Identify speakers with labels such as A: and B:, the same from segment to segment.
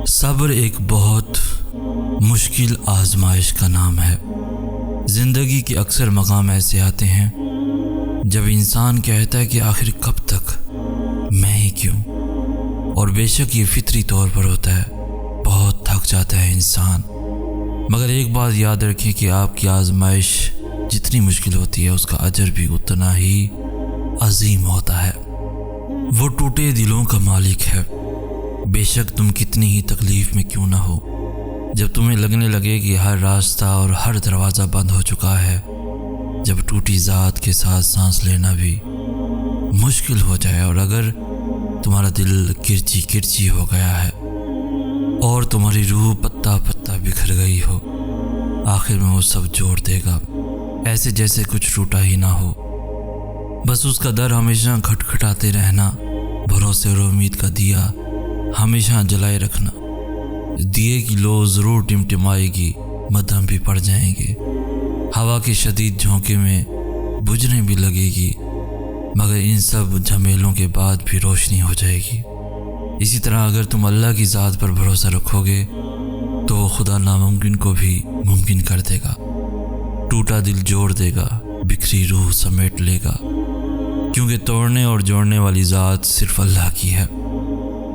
A: صبر ایک بہت مشکل آزمائش کا نام ہے۔ زندگی کے اکثر مقام ایسے آتے ہیں جب انسان کہتا ہے کہ آخر کب تک، میں ہی کیوں؟ اور بے شک یہ فطری طور پر ہوتا ہے، بہت تھک جاتا ہے انسان۔ مگر ایک بات یاد رکھیں کہ آپ کی آزمائش جتنی مشکل ہوتی ہے اس کا اجر بھی اتنا ہی عظیم ہوتا ہے۔ وہ ٹوٹے دلوں کا مالک ہے، بے شک تم کتنی ہی تکلیف میں کیوں نہ ہو۔ جب تمہیں لگنے لگے کہ ہر راستہ اور ہر دروازہ بند ہو چکا ہے، جب ٹوٹی ذات کے ساتھ سانس لینا بھی مشکل ہو جائے، اور اگر تمہارا دل کرچی کرچی ہو گیا ہے اور تمہاری روح پتا پتا بکھر گئی ہو، آخر میں وہ سب جوڑ دے گا، ایسے جیسے کچھ ٹوٹا ہی نہ ہو۔ بس اس کا در ہمیشہ کھٹکھٹاتے رہنا، بھروسے اور امید کا دیا ہمیشہ جلائے رکھنا۔ دیے کی لو ضرور ٹمٹمائے گی، مدھم بھی پڑ جائیں گے، ہوا کے شدید جھونکے میں بجھنے بھی لگے گی، مگر ان سب جھمیلوں کے بعد بھی روشنی ہو جائے گی۔ اسی طرح اگر تم اللہ کی ذات پر بھروسہ رکھو گے تو وہ خدا ناممکن کو بھی ممکن کر دے گا، ٹوٹا دل جوڑ دے گا، بکھری روح سمیٹ لے گا، کیونکہ توڑنے اور جوڑنے والی ذات صرف اللہ کی ہے۔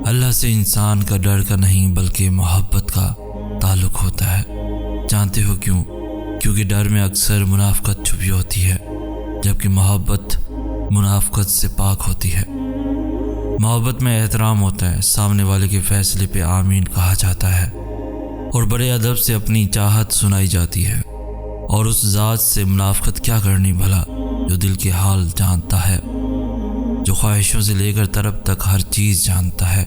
A: اللہ سے انسان کا ڈر کا نہیں بلکہ محبت کا تعلق ہوتا ہے۔ جانتے ہو کیوں؟ کیونکہ ڈر میں اکثر منافقت چھپی ہوتی ہے، جبکہ محبت منافقت سے پاک ہوتی ہے۔ محبت میں احترام ہوتا ہے، سامنے والے کے فیصلے پہ آمین کہا جاتا ہے، اور بڑے ادب سے اپنی چاہت سنائی جاتی ہے۔ اور اس ذات سے منافقت کیا کرنی بھلا جو دل کے حال جانتا ہے، جو خواہشوں سے لے کر طرف تک ہر چیز جانتا ہے۔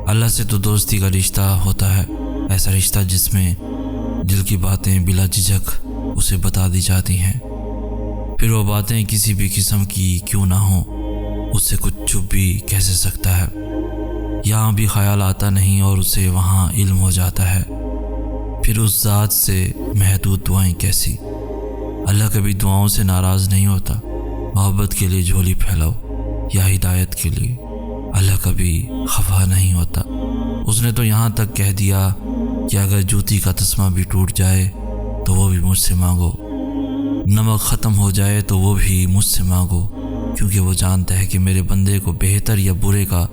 A: اللہ سے تو دوستی کا رشتہ ہوتا ہے، ایسا رشتہ جس میں دل کی باتیں بلا جھجک اسے بتا دی جاتی ہیں، پھر وہ باتیں کسی بھی قسم کی کیوں نہ ہوں، اس سے کچھ چھپ بھی کیسے سکتا ہے۔ یہاں بھی خیال آتا نہیں اور اسے وہاں علم ہو جاتا ہے، پھر اس ذات سے محدود دعائیں کیسی؟ اللہ کبھی دعاؤں سے ناراض نہیں ہوتا۔ محبت کے لیے جھولی پھیلاؤ یا ہدایت کے لیے، اللہ کبھی خفا نہیں ہوتا۔ اس نے تو یہاں تک کہہ دیا کہ اگر جوتی کا تسمہ بھی ٹوٹ جائے تو وہ بھی مجھ سے مانگو، نمک ختم ہو جائے تو وہ بھی مجھ سے مانگو، کیونکہ وہ جانتا ہے کہ میرے بندے کو بہتر یا برے کا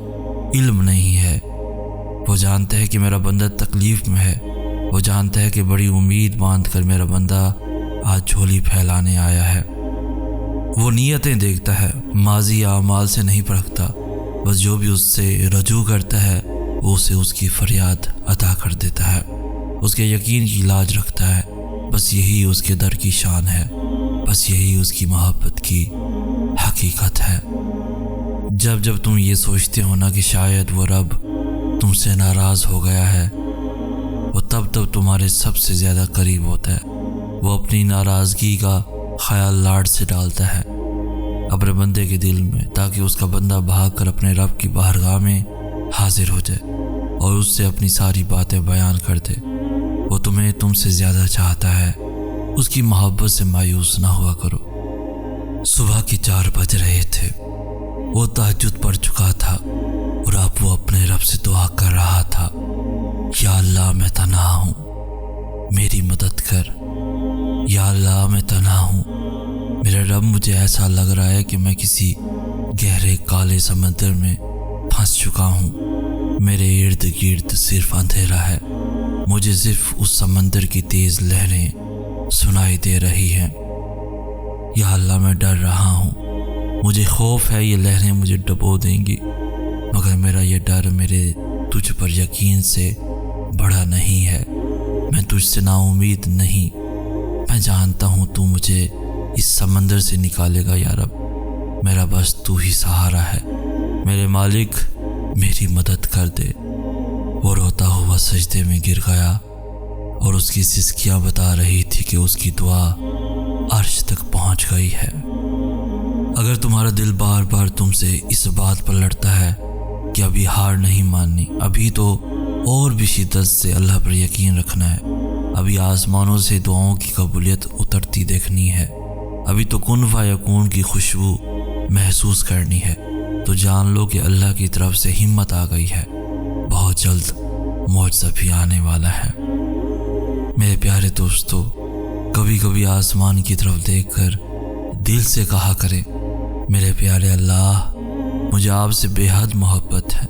A: علم نہیں ہے۔ وہ جانتا ہے کہ میرا بندہ تکلیف میں ہے، وہ جانتا ہے کہ بڑی امید باندھ کر میرا بندہ آج جھولی پھیلانے آیا ہے۔ وہ نیتیں دیکھتا ہے، ماضی یا اعمال سے نہیں پرکھتا، بس جو بھی اس سے رجوع کرتا ہے وہ اسے اس کی فریاد عطا کر دیتا ہے، اس کے یقین کی لاج رکھتا ہے۔ بس یہی اس کے در کی شان ہے، بس یہی اس کی محبت کی حقیقت ہے۔ جب جب تم یہ سوچتے ہو نا کہ شاید وہ رب تم سے ناراض ہو گیا ہے، وہ تب تمہارے سب سے زیادہ قریب ہوتا ہے۔ وہ اپنی ناراضگی کا خیال لاڈ سے ڈالتا ہے اپنے بندے کے دل میں، تاکہ اس کا بندہ بھاگ کر اپنے رب کی بارگاہ میں حاضر ہو جائے اور اس سے اپنی ساری باتیں بیان کر دے۔ وہ تمہیں تم سے زیادہ چاہتا ہے، اس کی محبت سے مایوس نہ ہوا کرو۔ صبح کے 4 بج رہے تھے، وہ تہجد پڑھ چکا تھا اور اب وہ اپنے رب سے دعا کر رہا تھا، یا اللہ میں تنہا ہوں، میری مدد کر، یا اللہ میں تنہا ہوں، میرا رب مجھے ایسا لگ رہا ہے کہ میں کسی گہرے کالے سمندر میں پھنس چکا ہوں، میرے ارد گرد صرف اندھیرا ہے، مجھے صرف اس سمندر کی تیز لہریں سنائی دے رہی ہیں۔ یا اللہ میں ڈر رہا ہوں، مجھے خوف ہے یہ لہریں مجھے ڈبو دیں گی، مگر میرا یہ ڈر میرے تجھ پر یقین سے بڑا نہیں ہے، میں تجھ سے نا امید نہیں، میں جانتا ہوں تو مجھے اس سمندر سے نکالے گا یا رب، میرا بس تو ہی سہارا ہے، میرے مالک میری مدد کر دے۔ وہ روتا ہوا سجدے میں گر گیا اور اس کی سسکیاں بتا رہی تھی کہ اس کی دعا عرش تک پہنچ گئی ہے۔ اگر تمہارا دل بار بار تم سے اس بات پر لڑتا ہے کہ ابھی ہار نہیں ماننی، ابھی تو اور بھی شدت سے اللہ پر یقین رکھنا ہے، ابھی آسمانوں سے دعاؤں کی قبولیت اترتی دیکھنی ہے، ابھی تو کن فیکون کی خوشبو محسوس کرنی ہے، تو جان لو کہ اللہ کی طرف سے ہمت آ گئی ہے، بہت جلد معجزہ بھی آنے والا ہے۔ میرے پیارے دوستو، کبھی کبھی آسمان کی طرف دیکھ کر دل سے کہا کرے، میرے پیارے اللہ، مجھے آپ سے بے حد محبت ہے،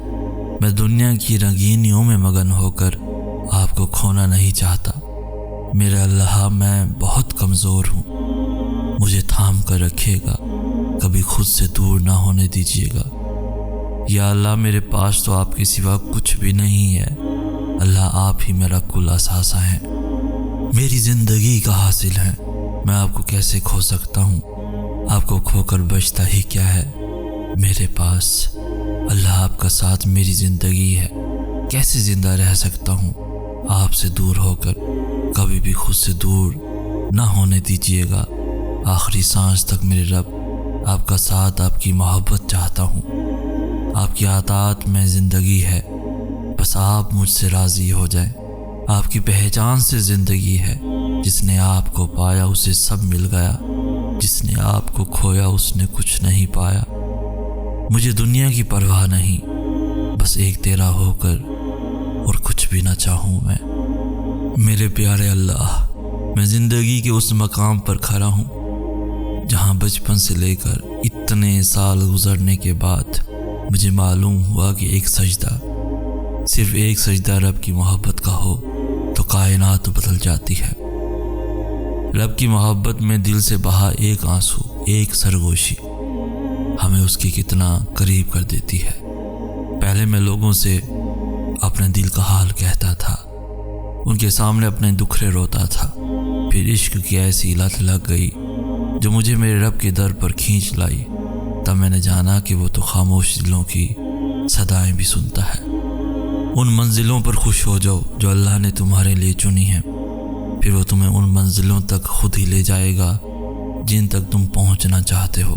A: میں دنیا کی رنگینیوں میں مگن ہو کر آپ کو کھونا نہیں چاہتا۔ میرے اللہ، میں بہت کمزور ہوں، مجھے تھام کر رکھیے گا، کبھی خود سے دور نہ ہونے دیجیے گا۔ یا اللہ، میرے پاس تو آپ کے سوا کچھ بھی نہیں ہے، اللہ آپ ہی میرا کل اثاثہ ہے، میری زندگی کا حاصل ہے، میں آپ کو کیسے کھو سکتا ہوں؟ آپ کو کھو کر بچتا ہی کیا ہے میرے پاس؟ اللہ آپ کا ساتھ میری زندگی ہے، کیسے زندہ رہ سکتا ہوں آپ سے دور ہو کر؟ کبھی بھی خود سے دور نہ ہونے دیجیے گا، آخری سانس تک میرے رب آپ کا ساتھ، آپ کی محبت چاہتا ہوں، آپ کی عطاعت میں زندگی ہے، بس آپ مجھ سے راضی ہو جائیں۔ آپ کی پہچان سے زندگی ہے، جس نے آپ کو پایا اسے سب مل گیا، جس نے آپ کو کھویا اس نے کچھ نہیں پایا۔ مجھے دنیا کی پرواہ نہیں، بس ایک تیرا ہو کر اور کچھ بھی نہ چاہوں میں۔ میرے پیارے اللہ، میں زندگی کے اس مقام پر کھڑا ہوں جہاں بچپن سے لے کر اتنے سال گزرنے کے بعد مجھے معلوم ہوا کہ ایک سجدہ، صرف ایک سجدہ رب کی محبت کا ہو تو کائنات بدل جاتی ہے۔ رب کی محبت میں دل سے بہا ایک آنسو، ایک سرگوشی ہمیں اس کے کتنا قریب کر دیتی ہے۔ پہلے میں لوگوں سے اپنے دل کا حال کہتا تھا، ان کے سامنے اپنے دکھڑے روتا تھا، پھر عشق کی ایسی لت لگ گئی جو مجھے میرے رب کے در پر کھینچ لائی۔ تب میں نے جانا کہ وہ تو خاموش دلوں کی صدائیں بھی سنتا ہے۔ ان منزلوں پر خوش ہو جاؤ جو اللہ نے تمہارے لیے چنی ہیں، پھر وہ تمہیں ان منزلوں تک خود ہی لے جائے گا جن تک تم پہنچنا چاہتے ہو۔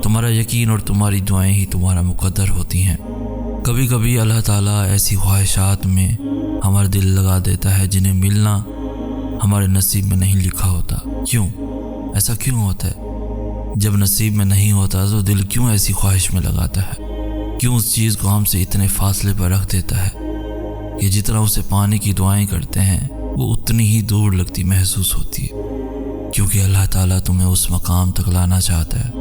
A: تمہارا یقین اور تمہاری دعائیں ہی تمہارا مقدر ہوتی ہیں۔ کبھی کبھی اللہ تعالیٰ ایسی خواہشات میں ہمارا دل لگا دیتا ہے جنہیں ملنا ہمارے نصیب میں نہیں لکھا ہوتا۔ کیوں ایسا کیوں ہوتا ہے؟ جب نصیب میں نہیں ہوتا تو دل کیوں ایسی خواہش میں لگاتا ہے؟ کیوں اس چیز کو ہم سے اتنے فاصلے پر رکھ دیتا ہے کہ جتنا اسے پانے کی دعائیں کرتے ہیں وہ اتنی ہی دور لگتی محسوس ہوتی ہے؟ کیونکہ اللہ تعالیٰ تمہیں اس مقام تک لانا چاہتا ہے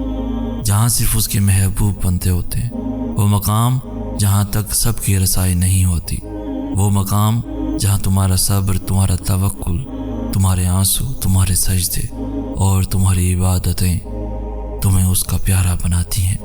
A: جہاں صرف اس کے محبوب بندے ہوتے ہیں، وہ مقام جہاں تک سب کی رسائی نہیں ہوتی، وہ مقام جہاں تمہارا صبر، تمہارا توکل، تمہارے آنسو، تمہارے سجدے اور تمہاری عبادتیں تمہیں اس کا پیارا بناتی ہیں۔